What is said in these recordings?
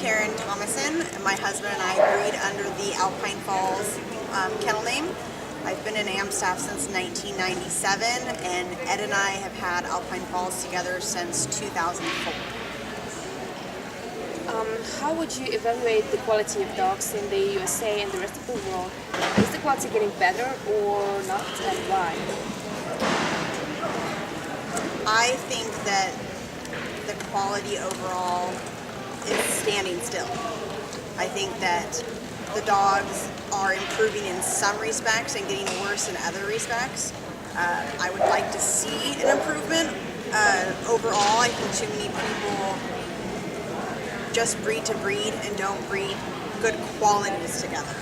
Karen Thomason. My husband and I breed under the Alpine Falls kennel name. I've been in Amstaff since 1997, and Ed and I have had Alpine Falls together since 2004. How would you evaluate the quality of dogs in the USA and the rest of the world? Is the quality getting better or not, and why? I think that the quality overall is standing still. I think that the dogs are improving in some respects and getting worse in other respects. I would like to see an improvement. Overall, I think too many people just breed to breed and don't breed good qualities together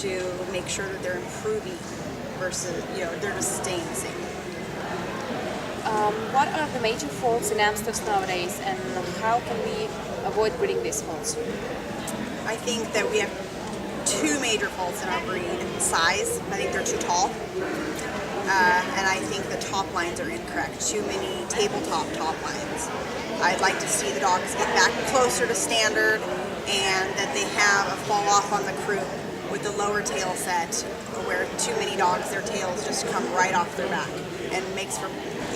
to make sure that they're improving versus, they're just staying the same. What are the major faults in Amstaffs nowadays, and how can we avoid breeding these faults? I think that we have two major faults in our breed. Size, I think they're too tall. And I think the top lines are incorrect. Too many tabletop top lines. I'd like to see the dogs get back closer to standard and that they have a fall off on the croup with the lower tail set, where too many dogs, their tails just come right off their back and makes for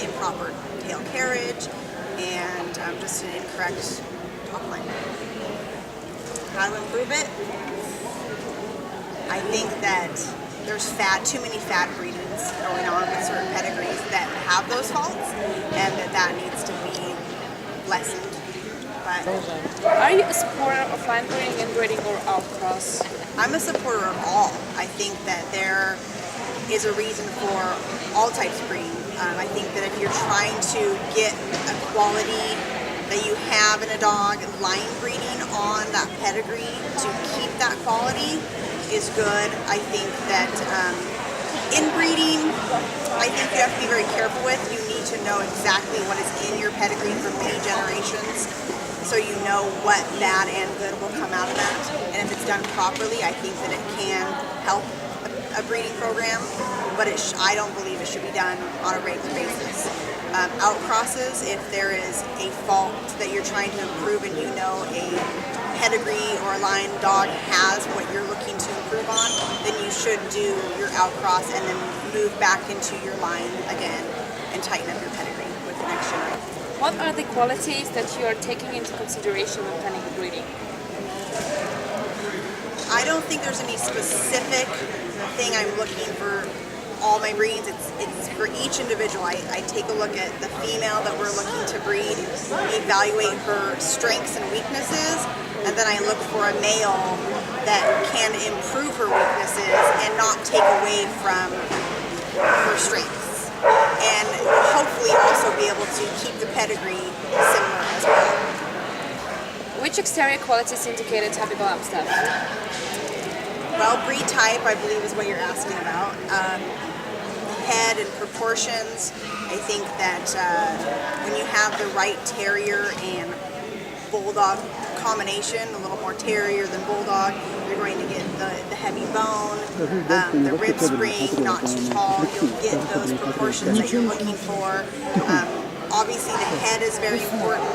improper tail carriage and just an incorrect top line. How to improve it? I think that there's too many fad breedings going on with certain pedigrees that have those faults, and that needs to be lessened. But are you a supporter of line breeding, inbreeding, or outcross? I'm a supporter of all. I think that there is a reason for all types of breeding. I think that if you're trying to get a quality that you have in a dog, line breeding on that pedigree to keep that quality is good. I think that inbreeding, I think you have to be very careful with. You need to know exactly what is in your pedigree for many generations, so you know what bad and good will come out of that. And if it's done properly, I think that it can help a breeding program, but I don't believe it should be done on a regular basis. Outcrosses, if there is a fault that you're trying to improve and you know a pedigree or a line dog has what you're looking to improve on, then you should do your outcross and then move back into your line again and tighten up your pedigree with the next generation. What are the qualities that you are taking into consideration when planning breeding? I don't think there's any specific thing I'm looking for all my breeds. It's for each individual. I take a look at the female that we're looking to breed, evaluate her strengths and weaknesses, and then I look for a male that can improve her weaknesses and not take away from her strengths. And hopefully also be able to keep the pedigree similar as well. Which exterior qualities indicate a typical Amstaff? Well, breed type, I believe, is what you're asking about. Head and proportions. I think that when you have the right terrier and bulldog combination, a little more terrier than bulldog, you're going to get the heavy bone, the rib spring, not too tall. You'll get those proportions that you're looking for. Obviously, the head is very important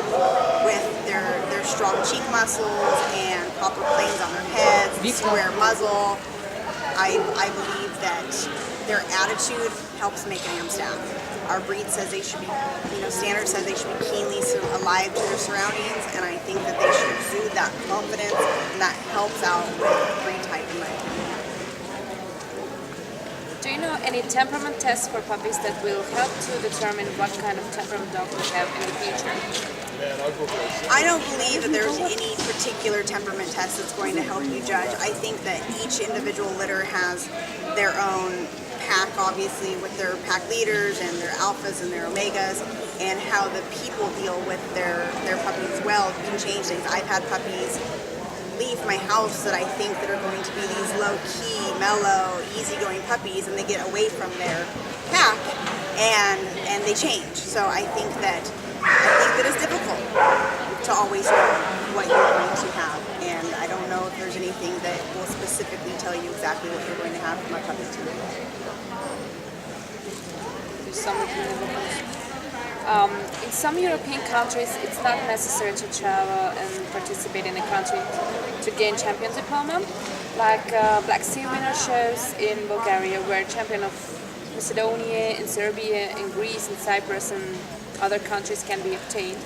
with their strong cheek muscles and proper planes on their heads, the square muzzle. I believe that their attitude helps make an Amstaff. Our breed says they should be, standard says they should be keenly alive to their surroundings, and I think that they should exude that confidence, and that helps out with breed type in my opinion. Do you know any temperament tests for puppies that will help to determine what kind of temperament dog will have in the future? I don't believe that there's any particular temperament test that's going to help you judge. I think that each individual litter has their own pack, obviously, with their pack leaders and their alphas and their omegas, and how the people deal with their puppies as well can change things. I've had puppies leave my house that I think that are going to be these low-key, mellow, easygoing puppies, and they get away from their pack and they change. So I think that it's difficult to always know what you're going to have, and I don't know if there's anything that will specifically tell you exactly what you're going to have from a puppy too. In some European countries, it's not necessary to travel and participate in a country to gain champion diploma. Like Black Sea winner shows in Bulgaria, where champion of Macedonia, in Serbia, in Greece, in Cyprus, and other countries can be obtained.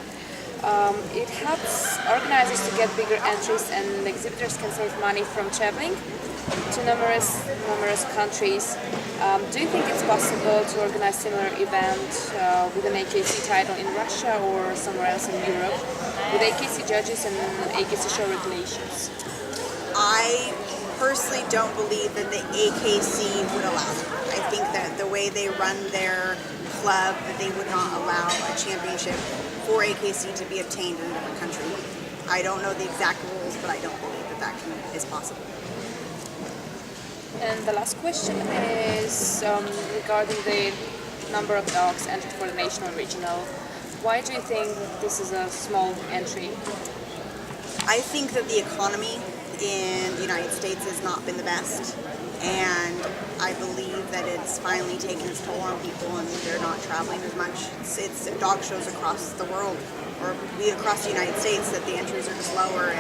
It helps organizers to get bigger entries, and exhibitors can save money from traveling to numerous countries. Do you think it's possible to organize similar event with an AKC title in Russia or somewhere else in Europe with AKC judges and AKC show regulations? I personally don't believe that the AKC would allow it. I think that the way they run their club, that they would not allow a championship for AKC to be obtained in a different country. I don't know the exact rules, but I don't believe that is possible. And the last question is regarding the number of dogs entered for the national and regional. Why do you think this is a small entry? I think that the economy in the United States has not been the best, and I believe that it's finally taken its toll on people, and they're not traveling as much. It's dog shows across the world, or across the United States, that the entries are just lower,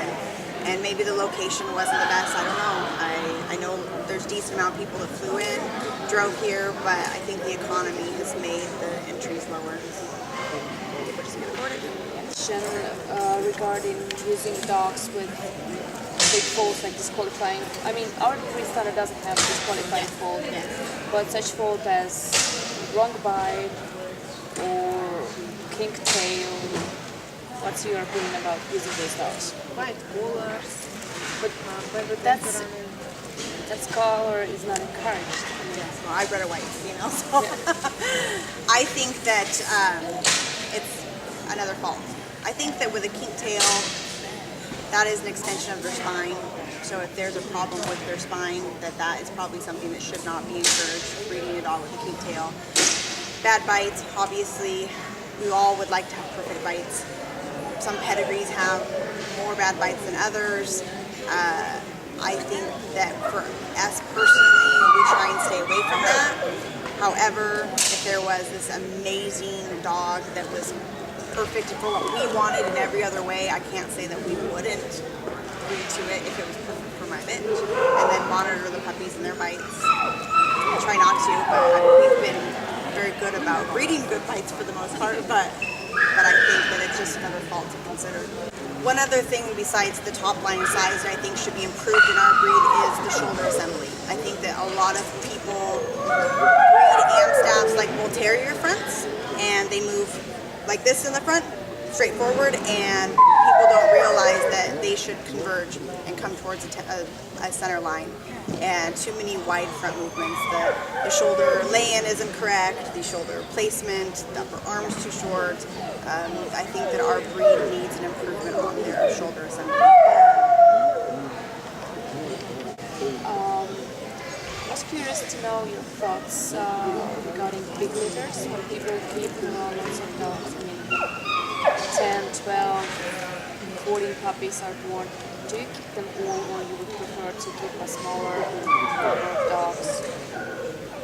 and maybe the location wasn't the best. I don't know. I know there's a decent amount of people that flew in, drove here, but I think the economy has made the entries lower. People just get afford it. Regarding using dogs with big faults like disqualifying. I mean, our breed standard doesn't have disqualifying fault, but such fault as wrong bite or kink tail. What's your opinion about using those dogs? White collars. But that's color is not encouraged. Well, I bred a white female, so I think that it's another fault. I think that with a kink tail, that is an extension of their spine. So if there's a problem with their spine, that is probably something that should not be encouraged, breeding a dog with a kink tail. Bad bites, obviously, we all would like to have perfect bites. Some pedigrees have more bad bites than others. I think that for us personally, we try and stay away from that. However, if there was this amazing dog that was perfect for what we wanted in every other way, I can't say that we wouldn't breed to it if it was perfect for my bitch. And then monitor the puppies and their bites. I try not to, but we've been very good about breeding good bites for the most part, but I think that it's just another fault to consider. One other thing besides the top line size that I think should be improved in our breed is the shoulder assembly. I think that a lot of people breed Amstaffs like Bull Terrier fronts, and they move like this in the front, straightforward, and people don't realize that they should converge and come towards a center line. And too many wide front movements. The shoulder lay-in isn't correct, the shoulder placement, the upper arm's too short. I think that our breed needs an improvement on their shoulder assembly. I was curious to know your thoughts regarding big litters. When people keep lots of dogs, I mean 10, 12, 14 puppies are born. Do you keep them all, or you would prefer to keep a smaller number of dogs?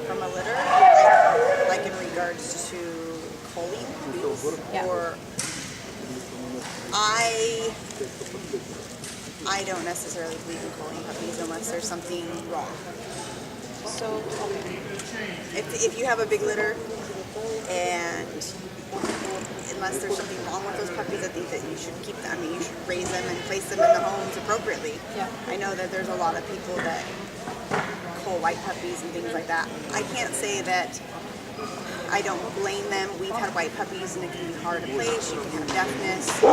From a litter, like in regards to culling puppies, Yeah. or I don't necessarily believe in culling puppies unless there's something wrong. So, okay. If you have a big litter, and unless there's something wrong with those puppies, I think that you should keep them. I mean, you should raise them and place them in the homes appropriately. Yeah. I know that there's a lot of people that cull white puppies and things like that. I can't say that I don't blame them. We've had white puppies and it can be hard to place. You can have deafness. I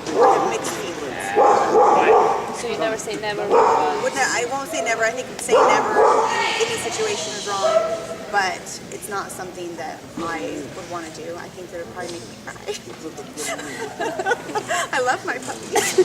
have mixed feelings. So you never say never. I won't say never. I think saying never in any situation is wrong, but it's not something that I would want to do. I think that it would probably make me cry. I love my puppies.